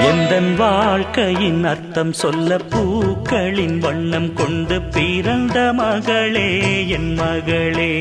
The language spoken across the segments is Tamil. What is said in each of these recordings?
எந்தன் வாழ்க்கையின் அர்த்தம் சொல்ல பூக்களின் வண்ணம் கொண்டு பிறந்த மகளே என் மகளே.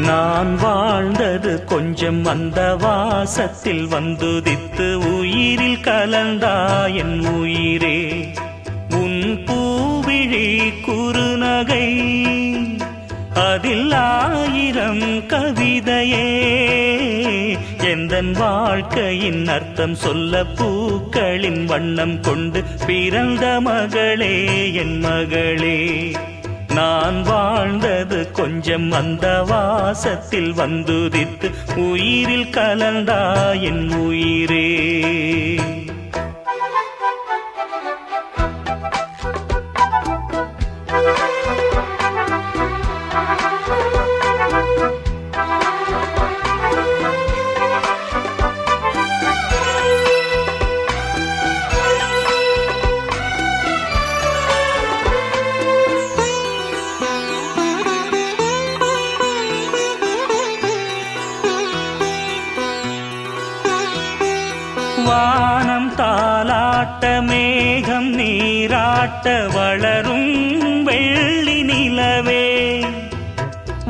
நான் வாழ்ந்தது கொஞ்சம் அந்த வாசத்தில் வந்துதித்து உயிரில் கலந்தா என் உயிரே. உன் பூவிழி குறுநகை அதில் ஆயிரம் கவிதையே. எந்தன் வாழ்க்கையின் அர்த்தம் சொல்ல பூக்களின் வண்ணம் கொண்டு பிறந்த மகளே என் மகளே. நான் வாழ்ந்தது கொஞ்சம் அந்த வாசத்தில் வந்துதித்து உயிரில் கலந்தா என் உயிரே. வானம் தாலாட்ட மேகம் நீராட்ட வளரும் வெள்ளி நிலவே.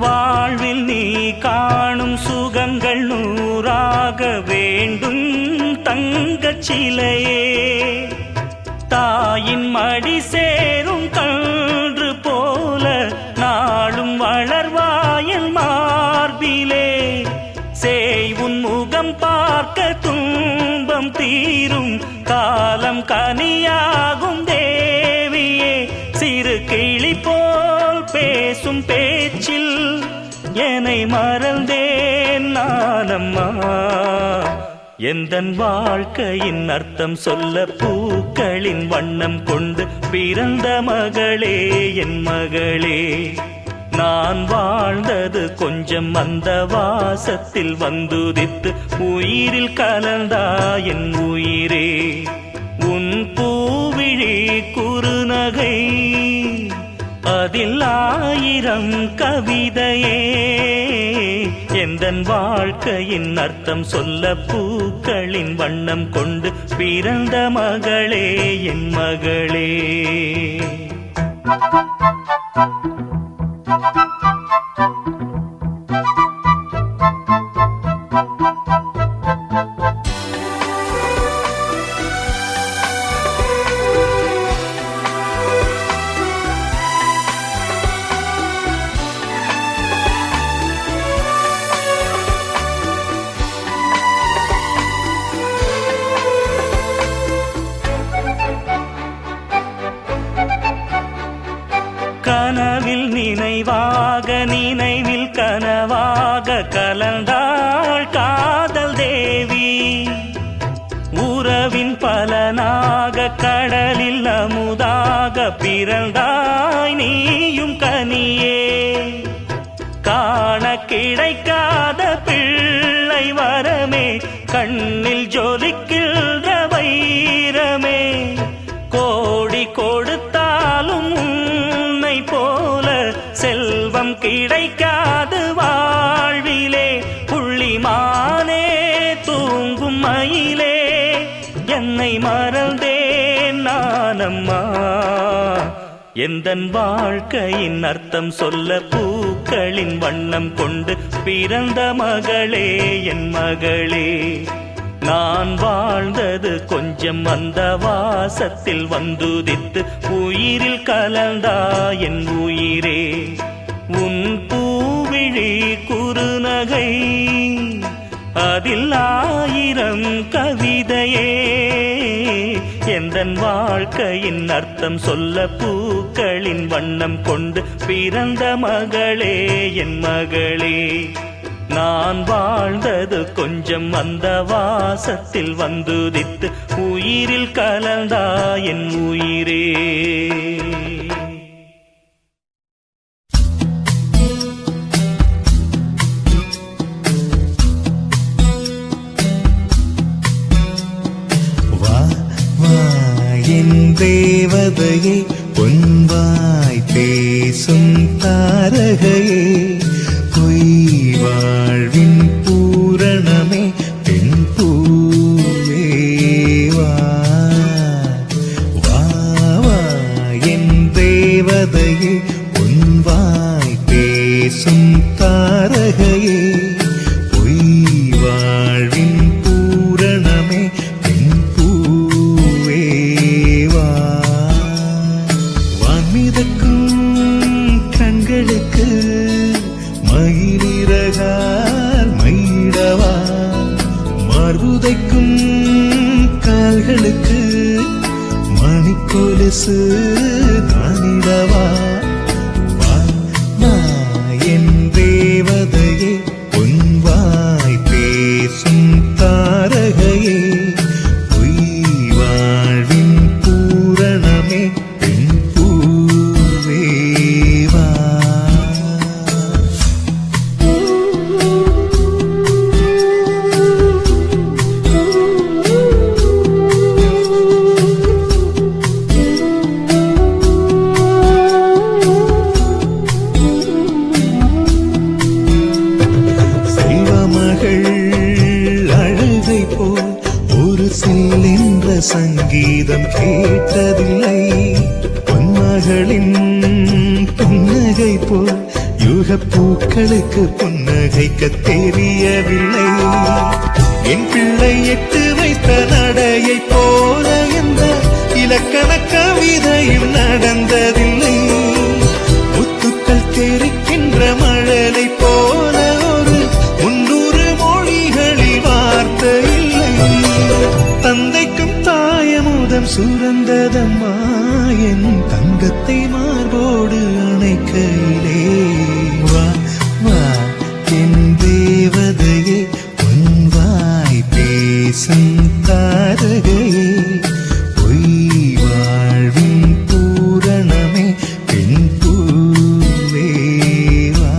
வாழ்வில் நீ காணும் சுகங்கள் நூறாக வேண்டும் தங்கச் சிலையே. தாயின் மடி சேரும் கன்று போல நாளும் வளர்வாயல் மார்பிலே. சேய் உன் முகம் பார்க்க துன்பம் தீரும் காலம் கனியாகும் தேவியே. சிறு கிளி போல் பேசும் பேச்சில் என்னை மறந்தேன் நானம்மா. எந்தன் வாழ்க்கையின் அர்த்தம் சொல்ல பூக்களின் வண்ணம் கொண்டு பிறந்த மகளே என் மகளே. நான் வாழ்ந்தது கொஞ்சம் அந்த வாசத்தில் வந்துதித்து உயிரில் கலந்தா என் உயிரே. உன் பூவிழி குறுநகை அதில் ஆயிரம் கவிதையே. எந்தன் வாழ்க்கையின் அர்த்தம் சொல்ல பூக்களின் வண்ணம் கொண்டு பிறந்த மகளே என் மகளே. கனவில் நினைவாக நினைவில் கனவாக கலந்தாள் காதல் தேவி. உறவின் பலனாக கடலில் அமுதாக பிறந்தாய் நீயும் கனியே. காண கிடைக்காத பிள்ளை வரமே கண்ணில் ஜொலிக்கின்ற வைரமே. கோடி கொடுத்தாலும் உன்னை போல செல்வம் கிடைக்காது வாழ்விலே. புள்ளிமானே தூங்கும் மயிலே என்னை மறந்தேன் நானம்மா. எந்தன் வாழ்க்கையின் அர்த்தம் சொல்ல பூக்களின் வண்ணம் கொண்டு பிறந்த மகளே என் மகளே. நான் வாழ்ந்தது கொஞ்சம் அந்த வாசத்தில் வந்துதித்து உயிரில் கலந்தா என் உயிரே. உன் பூவிழி குறுநகை அதில் ஆயிரம் கவிதையே. எந்தன் வாழ்க்கையின் அர்த்தம் சொல்ல பூக்களின் வண்ணம் கொண்டு பிறந்த மகளே என் மகளே. நான் வாழ்ந்தது கொஞ்சம் அந்த வாசத்தில் வந்துதித்து உயிரில் கலந்தா என் உயிரே. வா வா என் தேவதையே பொன்வாய் பேசும் தாரகையே. பொய் வாழ்வின் பூ கொலுசு நானிடவா வா வா என் தேவதையே பொன்வாய் பேசும் தாரகையே பொய் வாழ்வின் பூரணமே பெண் பூவே வா அழுகை போல் ஒரு செல்லென்ற சங்கீதம் கேட்டதில்லை பொன்மகளின் புன்னகை போல் யுக பூக்களுக்கு புன்னகைக்க தெரியவில்லை என் பிள்ளை எட்டு வைத்த நடையை போல என்ற இலக்கண கவிதையும் நடந்ததில்லை முத்துக்கள் தெரிக்கின்ற மழலை போல ஒரு 300 மொழிகளில் வார்த்தை இல்லை தந்தைக்கும் தாயமுதம் சுரந்ததம்மா என் தங்கத்தை மார்போடு அணைக்கையிலே வா வா என் தேவதையே பொன்வாய் பேசும் தாரகையே பொய் வாழ்வின் பூரணமே பெண் பூவே வா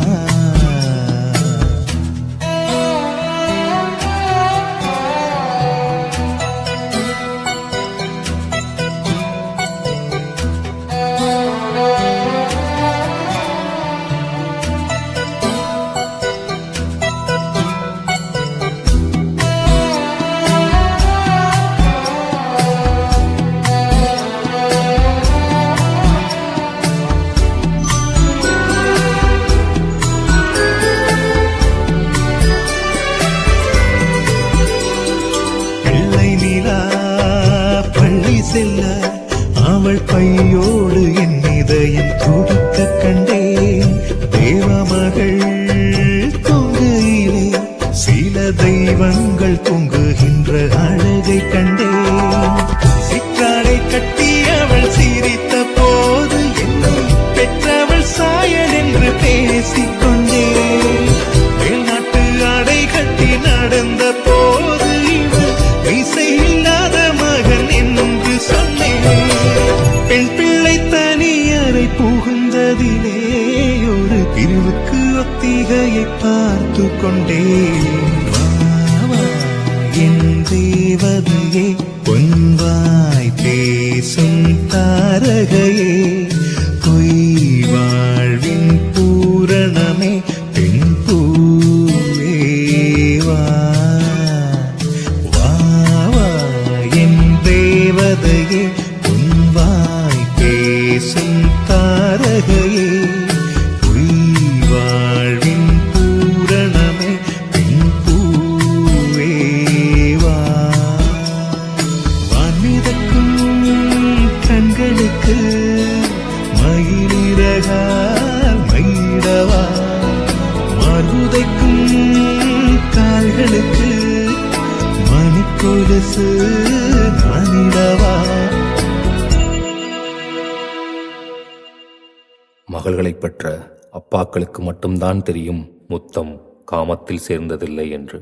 செல்ல அவள் பையோடு என் இதயம் துடிக்க கண்டேன் தேவமகள் தொங்கையிலே சில தெய்வங்கள் தொங்குகின்ற அழகை கண்டேன் சிற்றாடை கட்டி அவள் சிரித்த போது என்னை பெற்றவள் சாயல் என்று பேசிக்கொண்டேன் மேல்நாட்டு ஆடை கட்டி நடந்த போது இவள் இசையில்லாத மகன் என்று சொன்னேன் பெண் பிள்ளை தனியறை புகுந்ததிலே ஒரு பிரிவுக்கு ஒத்திகையை பார்த்து கொண்டேன் வா, வா, என் தேவதையே பொன்வாய் பேசும் தாரகையே பொய் வாழ்வின் பூரணமே பெண் பூவே வா வா வா என் தேவதையே பொன்வாய் பேசும் தாரகையே பொய் வாழ்வின் பூரணமே பெண் பூவே வா வான்மிதக்கும் கண்களுக்கு மயிலிறகால் மயிடவா மார்புதைக்கும் கால்களுக்கு மணிக்கொலுசு நானிடவா மகள்களைப் பெற்ற அப்பாக்களுக்கு மட்டும்தான் தெரியும் முத்தம் காமத்தில் சேர்ந்ததில்லை என்று.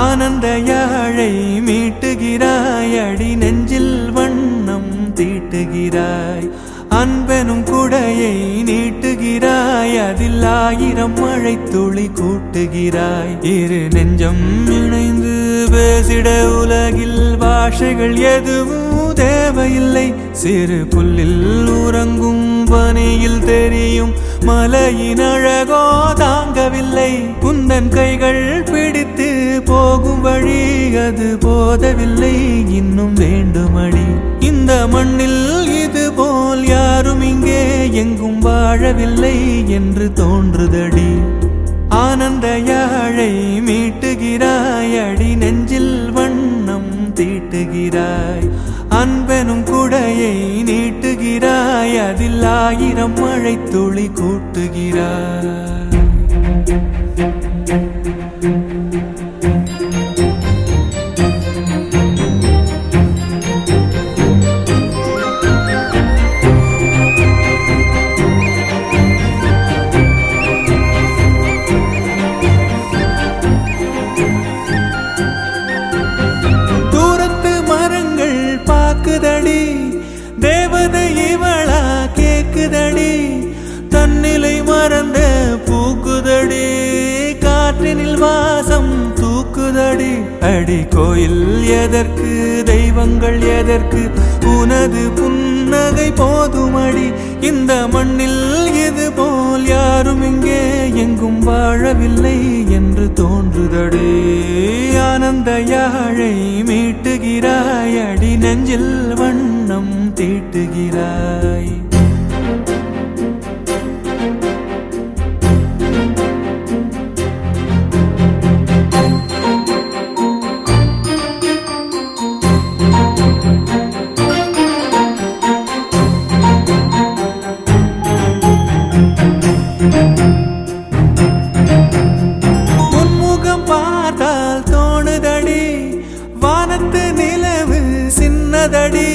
ஆனந்த யாழை மீட்டுகிறாய், அடி நெஞ்சில் வண்ணம் தீட்டுகிறாய். அன்பெனும் குடையை நீட்டுகிறாய், அதில் 1000 மழை துளி கூட்டுகிறாய். இரு நெஞ்சம் இணைந்து பேசிட உலகில் பாஷைகள் எதுவும் தேவையில்லை. சிறு புல்லில் உறங்கும் பனியில் தெரியும் மலையின் அழகோ தாங்கவில்லை. குந்தன் கைகள் பிடித்து போகும் வழி அது போதவில்லை, இன்னும் வேண்டுமடி. இந்த மண்ணில் இது போல் யாரும் இங்கே எங்கும் வாழவில்லை என்று தோன்றுதடி. ஆனந்த யாழை மீட்டுகிறாய், அடி நெஞ்சில் வண்ணம் தீட்டுகிறாய். அன்பெனும் குடையை நீட்டுகிறாய், அதில் 1000 மழை துளி கூட்டுகிறாய். தேவதை இவளா கேக்குதடி, தன்னிலை மறந்த பூக்குதடி, காற்றினில் வாசம் தூக்குதடி. அடி கோயில் எதற்கு, தெய்வங்கள் எதற்கு, உனது புன்னகை போதுமடி. இந்த மண்ணில் இது போல் யாரும் இங்கே எங்கும் வாழவில்லை என்று தோன்றுதடி. ஆனந்த யாழை மீட்டுகிறாய், அடி நெஞ்சில் வண்ணம் தீட்டுகிறாய். முன்முகம் பார்த்தால் தோணுதடி, வானத்து நிலவு சின்னதடி,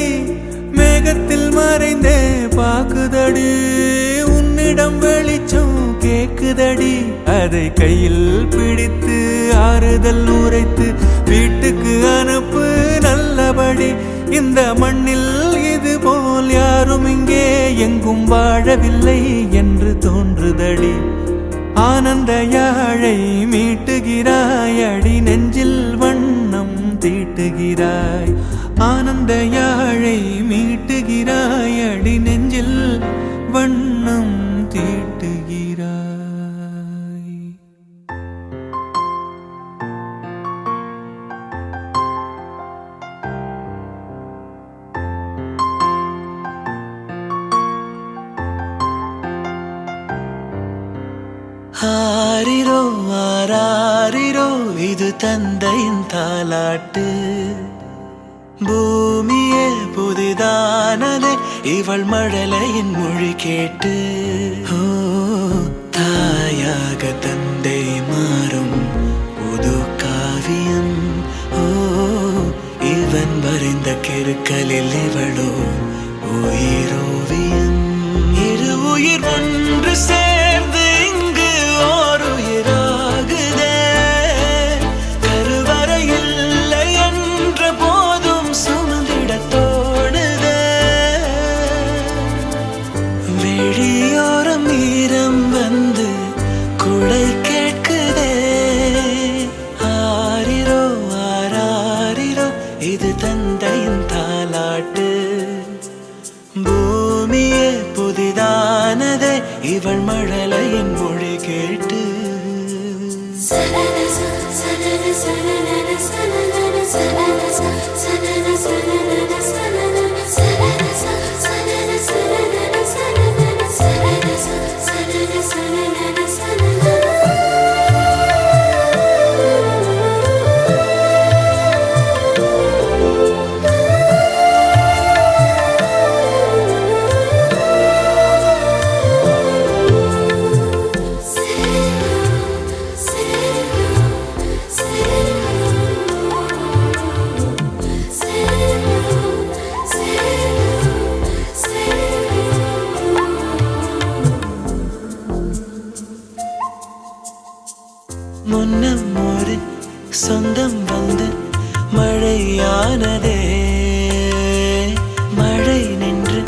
மேகத்தில் மறைந்தே பாக்குதடி. உன்னிடம் வெளிச்சம் கேக்குதடி, அதை கையில் பிடித்து ஆறுதல் உரைத்து வீட்டுக்கு அனுப்பு நல்லபடி. இந்த மண்ணில் இது போல் யாரும் இங்கே எங்கும் வாழவில்லை என்று தோன்றுதடி. ஆனந்த யாழை மீட்டுகிறாய், அடி நெஞ்சில் வண்ணம் தீட்டுகிறாய். ஆனந்த யாழை மீட்டுகிறாய், அடி நெஞ்சில் வண்ணம் தீட்டுகிறாய். ஆரிரோ ஆராரிரோ இது தந்தையின் தாலாட்டு. பூமியே புதிதானதே இவள் மழலையின் மொழி கேட்டு. ஓ தாயாக தந்தை மாறும் புது காவியம். ஓ இவன் வரைந்த கிறுக்கலில் இவளோ உயிரோவியம். இரு உயிர் ஒன்று சேர்ந்து இங்கு ஓர் உயிராகுதே. கருவறை இல்லை என்ற போதும் சுமந்திட தோணுதே. வெளியோரம் ஈரம் வந்து குடை கேட்குதே. ஆரிரோ ஆராரிரோ இது தந்தையின் தாலாட்டு. பூமியே புதிதானதே இவள் மழலையின் மொழி கேட்டு. முன்னம் ஒரு சொந்தம் வந்து மழையானதே. மழை நின்று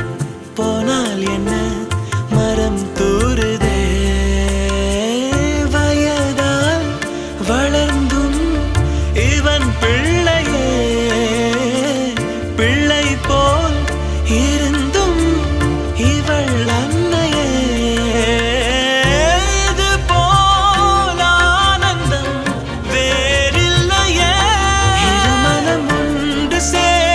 போனால் என்ன மரம் தூறுதே. வயதால் வளர்ந்தும் இவன் பிள்ளையே. பிள்ளை போல் இருந்தும் இவள் அன்னையே. say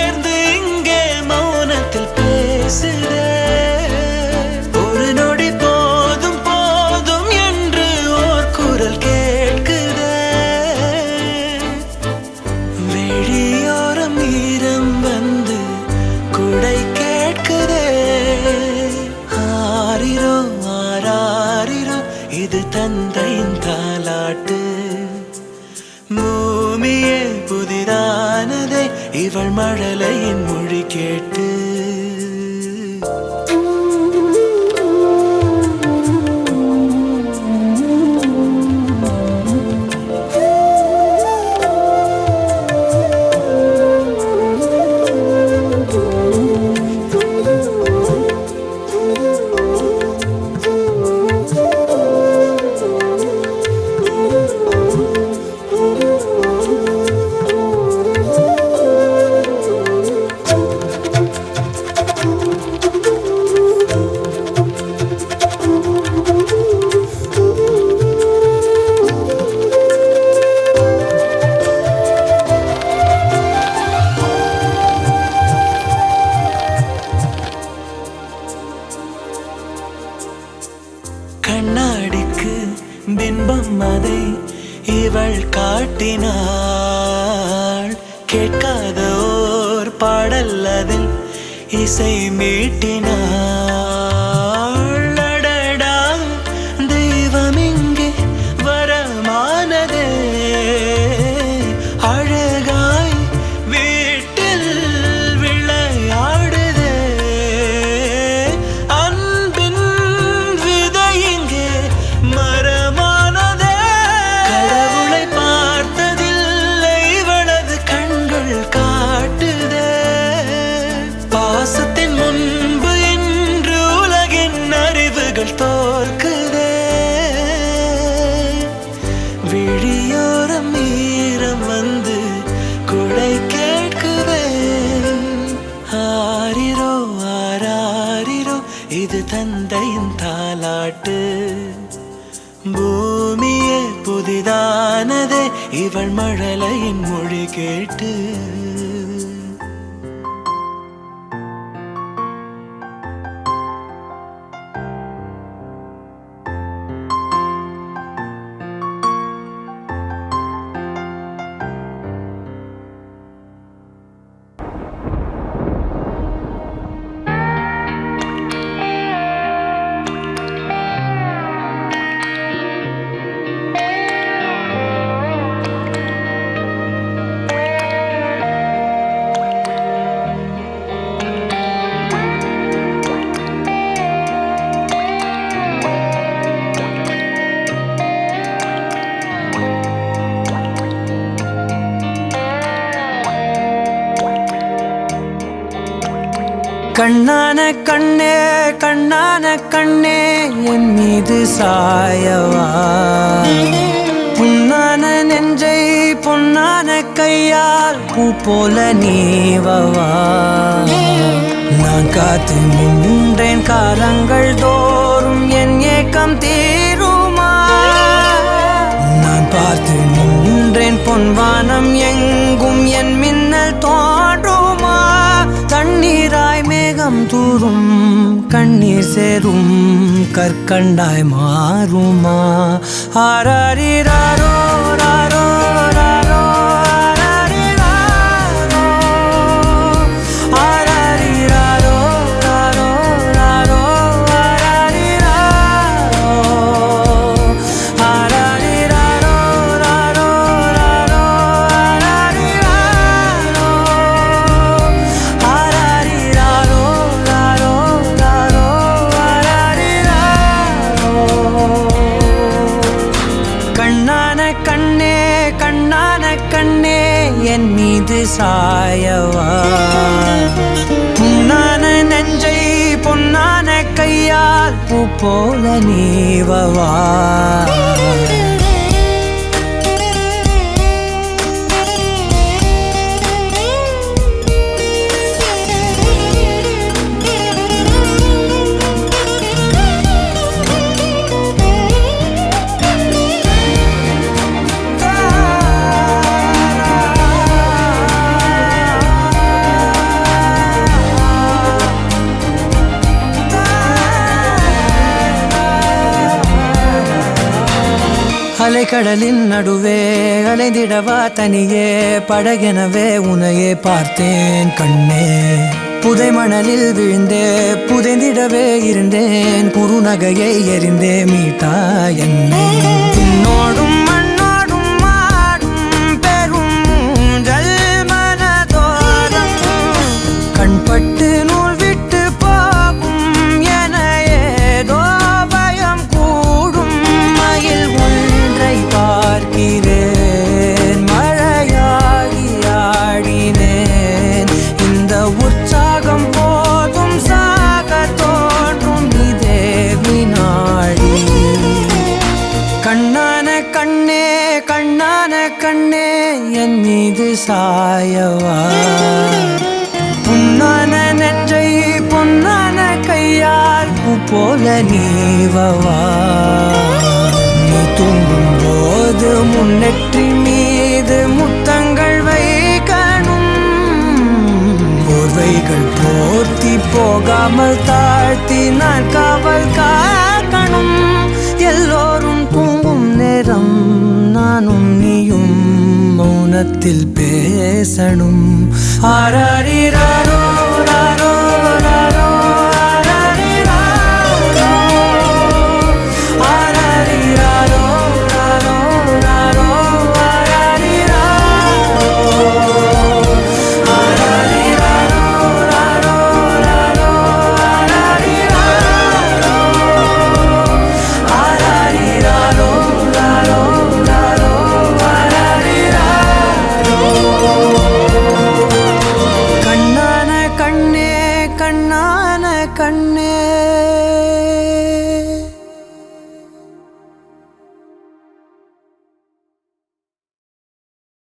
தாலாட்டு பூமியே புதிதானதே இவள் மழலையின் மொழி கேட்டு கண்ணாடிக்கு பிம்பம் அதை இவள் காட்டினாள் கேட்காத ஓர் பாடல் அதில் இசை மீட்டினாள் அடடா தெய்வம் இங்கே வரமானதே அழகாய் வீட்டில் விளையாடுதே அன்பின் விதை இங்கே மரமானதே கடவுளை பார்த்ததில்லை இவளது கண்கள் காட்டுதே பாசத்தின் முன்பு இன்று உலகின் அறிவுகள் தோற்குதே விழியோரம் ஈரம் வந்து குடை கேட்குதே ஆரிரோ ஆராரிரோ இது தந்தையின் தாலாட்டு பூமியே புதிதானதே இவள் மழலையின் மொழி கேட்டு கண்ணான கண்ணே கண்ணான கண்ணே என் மீது சாயவா புண்ணான நெஞ்சை பொன்னான கையால் பூ போல நீவவா நான் காத்து நின்றேன் காலங்கள் தோறும் என் ஏக்கம் தீருமா நான் பார்த்து நின்றேன் பொன்வானம் எங்கும் என் மின்னல் தோன்றுமா தண்ணீராய் மேகம் தூரும் கண்ணீர் சேரும் கற்கண்டாய் மாறுமா ஆராரிராரோ ராரோ ராரோ ஆராரிராரோ ராரோ ராரோ ஆராரிராரோ ராரோ ராரோ கண்ணான கண்ணே கண்ணான கண்ணே என் மீது சாயவா புண்ணான நெஞ்சை பொன்னான கையால் பூ போல நீவவா அலைக்கடலின் நடுவே அலைந்திடவா தனியே படகெனவே உனையே பார்த்தேன் கண்ணே புதை மணலில் விழுந்தே புதைந்திடவே இருந்தேன் குறுநகையை எறிந்தே மீட்டா என்னை உன்னோடும் பெண்ணான கண்ணே என் மீது சாயவா புண்ணான நெஞ்சை பொன்னான கையால் பூ போல நீவவா நீ தூங்கும் போது முன்னெற்றி மீது முத்தங்கள் வைக்கணும் போர்வைகள் போர்த்தி போகாமல் தாழ்த்தி நான் காவல் காக்கணும் எல்லோரும் தூங்கும் நேரம் நானும் நீயும் மௌனத்தில் பேசணும் ஆராரிராரோ